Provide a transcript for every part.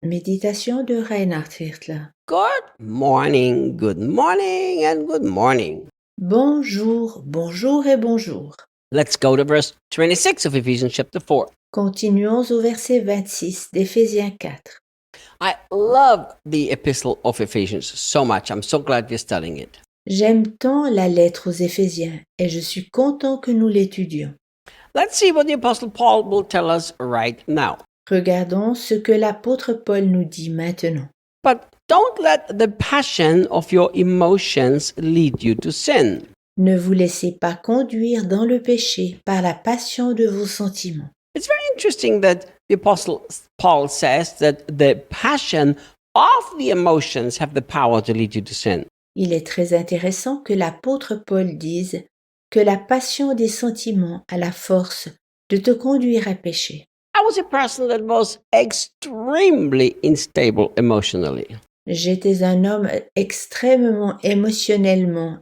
Méditation de Reinhard Hirtler. Good morning, and good morning. Bonjour, bonjour et bonjour. Let's go to verse 26 of Ephesians chapter 4. Continuons au verset 26 d'Éphésiens 4. I love the epistle of Ephesians so much. I'm so glad we're studying it. J'aime tant la lettre aux Éphésiens et je suis content que nous l'étudions. Let's see what the apostle Paul will tell us right now. Regardons ce que l'apôtre Paul nous dit maintenant. But don't let the passion of your emotions lead you to sin. Ne vous laissez pas conduire dans le péché par la passion de vos sentiments. It's very interesting that the apostle Paul says that the passion of the emotions have the power to lead you to sin. Il est très intéressant que l'apôtre Paul dise que la passion des sentiments a la force de te conduire à pécher. I was a person that was extremely unstable emotionally. J'étais un homme extrêmement émotionnellement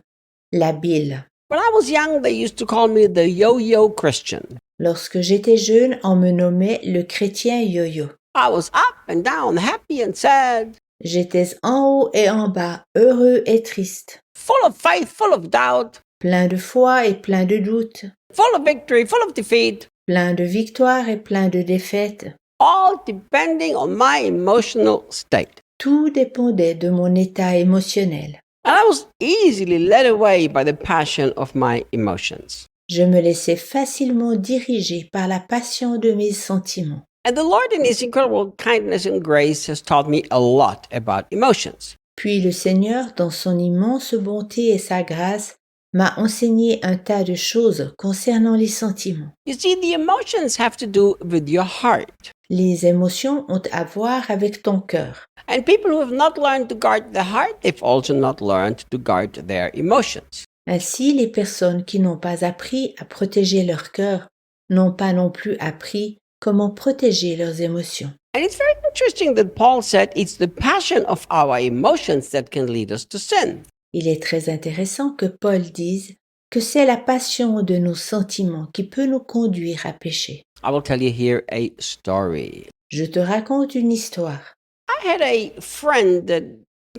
labile. When I was young, they used to call me the yo-yo Christian. Lorsque j'étais jeune, on me nommait le chrétien yo-yo. I was up and down, happy and sad, J'étais en haut et en bas, heureux et triste, full of faith, full of doubt, plein de foi et plein de doute, full of victory, full of defeat, plein de victoires et plein de défaites. all depending on my emotional state. Tout dépendait de mon état émotionnel. And I was easily led away by the passion of my emotions. Je me laissais facilement diriger par la passion de mes sentiments. And the Lord, in His incredible kindness and grace, has taught me a lot about emotions. Puis le Seigneur, dans son immense bonté et sa grâce, m'a enseigné un tas de choses concernant les sentiments. You see, the emotions have to do with your heart. Les émotions ont à voir avec ton cœur. And people who have not learned to guard their heart, they've also not learned to guard their emotions. Ainsi, les personnes qui n'ont pas appris à protéger leur cœur n'ont pas non plus appris comment protéger leurs émotions. And it's very interesting that Paul said it's the passion of our emotions that can lead us to sin. Il est très intéressant que Paul dise que c'est la passion de nos sentiments qui peut nous conduire à pécher. I will tell you here a story. Je te raconte une histoire. I had a friend that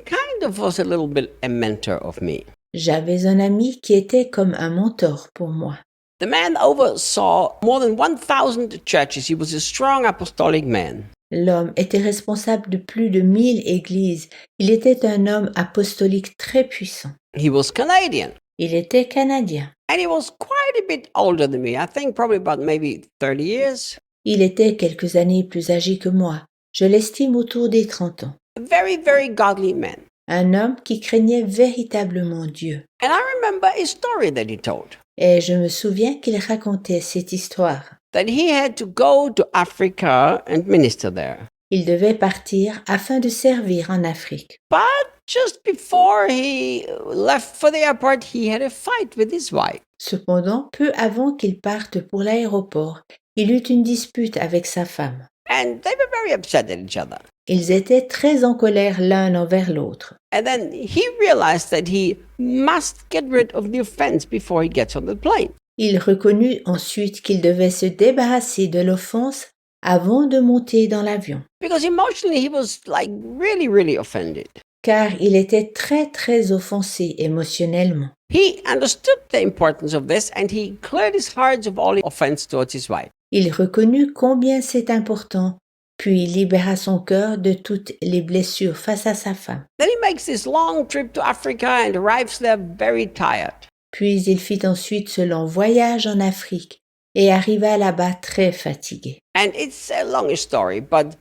kind of was a little bit a mentor of me. J'avais un ami qui était comme un mentor pour moi. The man oversaw more than 1,000 churches. He was a strong apostolic man. L'homme était responsable de plus de 1000 églises. Il était un homme apostolique très puissant. He was Canadian. Il était canadien. And he was quite a bit older than me. I think probably about maybe 30 years. Il était quelques années plus âgé que moi. Je l'estime autour des 30 ans. A very, very godly man. Un homme qui craignait véritablement Dieu. And I remember a story that he told. Et je me souviens qu'il racontait cette histoire. That he had to go to Africa and minister there. Il devait partir afin de servir en Afrique. But just before he left for the airport, he had a fight with his wife. Cependant, peu avant qu'il parte pour l'aéroport, il eut une dispute avec sa femme. And they were very upset at each other. Ils étaient très en colère l'un envers l'autre. And then he realized that he must get rid of the offense before he gets on the plane. Il reconnut ensuite qu'il devait se débarrasser de l'offense avant de monter dans l'avion, Because emotionally he was like really, really offended. car il était très très offensé émotionnellement. He understood the importance of this and he cleared his heart of all offense towards his wife. Il reconnut combien c'est important, puis libéra son cœur de toutes les blessures face à sa femme. Then he makes this long trip to Africa and arrives there very tired. Puis il fit ensuite ce long voyage en Afrique et arriva là-bas très fatigué. And it's a long story, but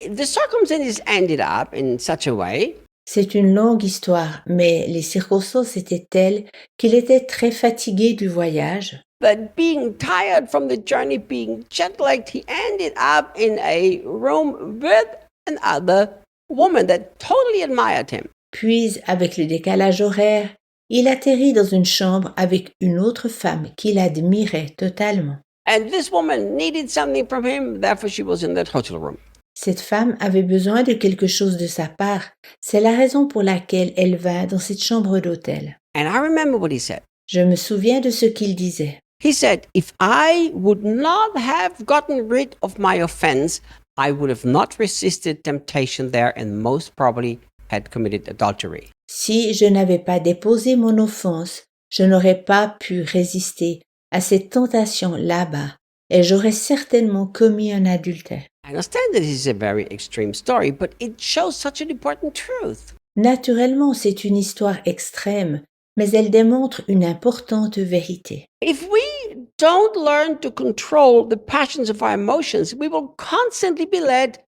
the circumstances ended up in such a way C'est une longue histoire, mais les circonstances étaient telles qu'il était très fatigué du voyage. that being tired from the journey, being jet-lagged, he ended up in a room with another woman that totally admired him. Puis, avec le décalage horaire, il atterrit dans une chambre avec une autre femme qu'il admirait totalement. And this woman needed something from him, therefore she was in that hotel room. Cette femme avait besoin de quelque chose de sa part. C'est la raison pour laquelle elle vint dans cette chambre d'hôtel. And I remember what he said. Je me souviens de ce qu'il disait. He said, if I would not have gotten rid of my offense, I would have not resisted temptation there and most probably had committed adultery. Si je n'avais pas déposé mon offense, je n'aurais pas pu résister à cette tentation là-bas et j'aurais certainement commis un adultère. I understand that this is a very extreme story, but it shows such an important truth. Naturellement, c'est une histoire extrême, mais elle démontre une importante vérité. If we don't learn to control the passions of our emotions, we will constantly be led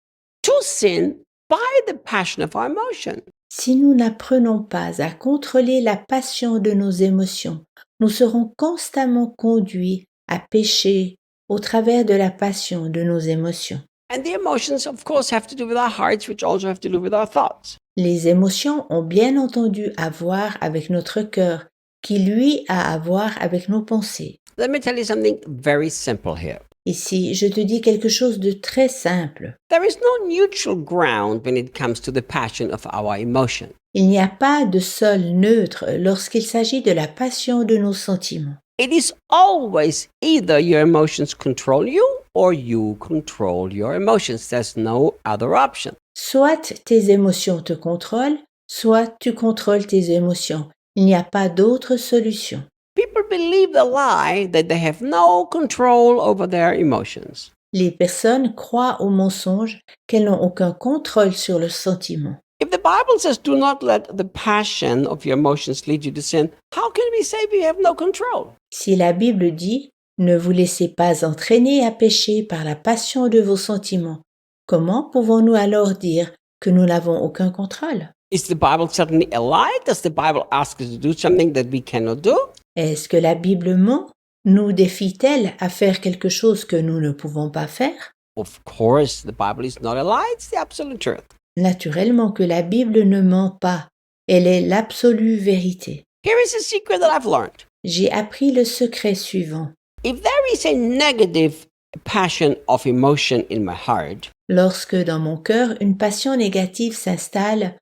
to sin by the passion of our emotion. Si nous n'apprenons pas à contrôler la passion de nos émotions, nous serons constamment conduits à pécher au travers de la passion de nos émotions. And the emotions, of course, have to do with our hearts, which also have to do with our thoughts. Les émotions ont bien entendu à voir avec notre cœur, qui lui a à voir avec nos pensées. Let me tell you something very simple here. Ici, je te dis quelque chose de très simple. There is no neutral ground when it comes to the passion of our emotion. Il n'y a pas de sol neutre lorsqu'il s'agit de la passion de nos sentiments. It is always either your emotions control you or you control your emotions. There's no other option. Soit tes émotions te contrôlent, soit tu contrôles tes émotions. Il n'y a pas d'autre solution. People believe the lie that they have no control over their emotions. Les personnes croient au mensonge qu'elles n'ont aucun contrôle sur le sentiment. If the Bible says do not let the passion of your emotions lead you to sin, how can we say we have no control? Si la Bible dit « Ne vous laissez pas entraîner à pécher par la passion de vos sentiments », comment pouvons-nous alors dire que nous n'avons aucun contrôle? Is the Bible certainly a lie? Does the Bible ask us to do something that we cannot do? Est-ce que la Bible ment? Nous défie-t-elle à faire quelque chose que nous ne pouvons pas faire? Of course, the Bible is not a lie, it's the absolute truth. Naturellement que la Bible ne ment pas, elle est l'absolue vérité. Here is a secret that I've learned. J'ai appris le secret suivant. If there is a negative passion of emotion in my heart, Lorsque dans mon cœur une passion négative s'installe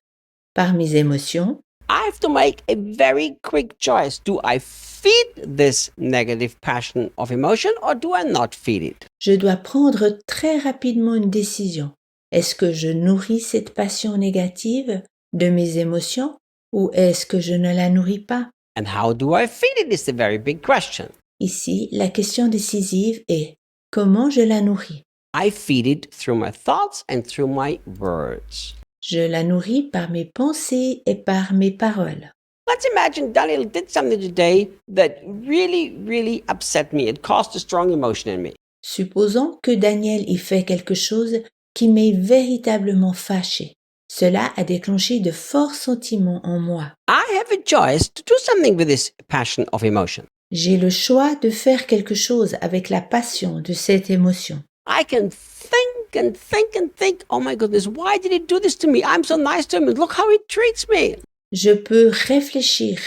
par mes émotions, I have to make a very quick choice. Do I feed this negative passion of emotion or do I not feed it? je dois prendre très rapidement une décision. Est-ce que je nourris cette passion négative de mes émotions ou est-ce que je ne la nourris pas? And how do I feed it is the very big question. Ici, la question décisive est comment je la nourris? I feed it through my thoughts and through my words. Je la nourris par mes pensées et par mes paroles. Let's imagine Daniel did something today that really upset me. It caused a strong emotion in me. Supposons que Daniel y fait quelque chose qui m'est véritablement fâché. Cela a déclenché de forts sentiments en moi. I have a choice to do something with this passion of emotion. J'ai le choix de faire quelque chose avec la passion de cette émotion. I can think, oh my goodness, why did he do this to me? I'm so nice to him. Look how he treats me. Je peux réfléchir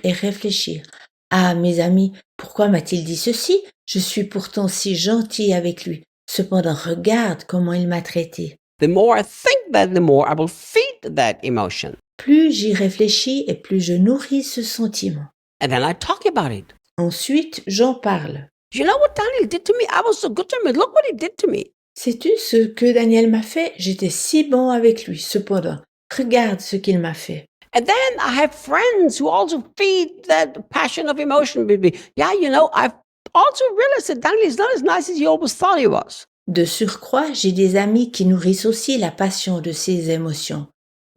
et réfléchir. Ah, mes amis, pourquoi m'a-t-il dit ceci? Je suis pourtant si gentil avec lui. Cependant, regarde comment il m'a traité. The more I think that, the more I will feed that emotion. Plus j'y réfléchis et plus je nourris ce sentiment. And then I talk about it. Ensuite, j'en parle. You know what Daniel did to me? I was so good to him. Look what he did to me. Sais-tu ce que Daniel m'a fait? J'étais si bon avec lui. Cependant, regarde ce qu'il m'a fait. And then I have friends who also feed that passion of emotion with me. Yeah, you know, I've also realized that Daniel is not as nice as he always thought he was. De surcroît, j'ai des amis qui nourrissent aussi la passion de ces émotions.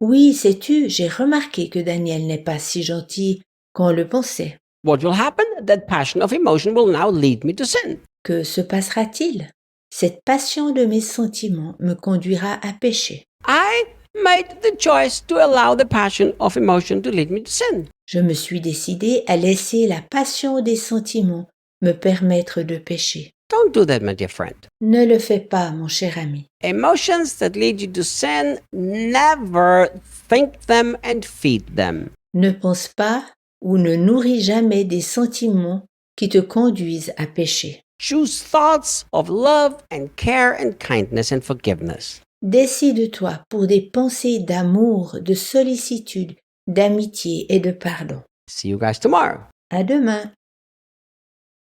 Oui, sais-tu, j'ai remarqué que Daniel n'est pas si gentil qu'on le pensait. What will happen? That passion of emotion will now lead me to sin. Que se passera-t-il? Cette passion de mes sentiments me conduira à pécher. I made the choice to allow the passion of emotion to lead me to sin. Je me suis décidé à laisser la passion des sentiments me permettre de pécher. Don't do that, my dear friend. Ne le fais pas, mon cher ami. Emotions that lead you to sin, never think them and feed them. Ne pense pas ou ne nourris jamais des sentiments qui te conduisent à pécher. Choose thoughts of love and care and kindness and forgiveness. Décide-toi pour des pensées d'amour, de sollicitude, d'amitié et de pardon. See you guys tomorrow. À demain.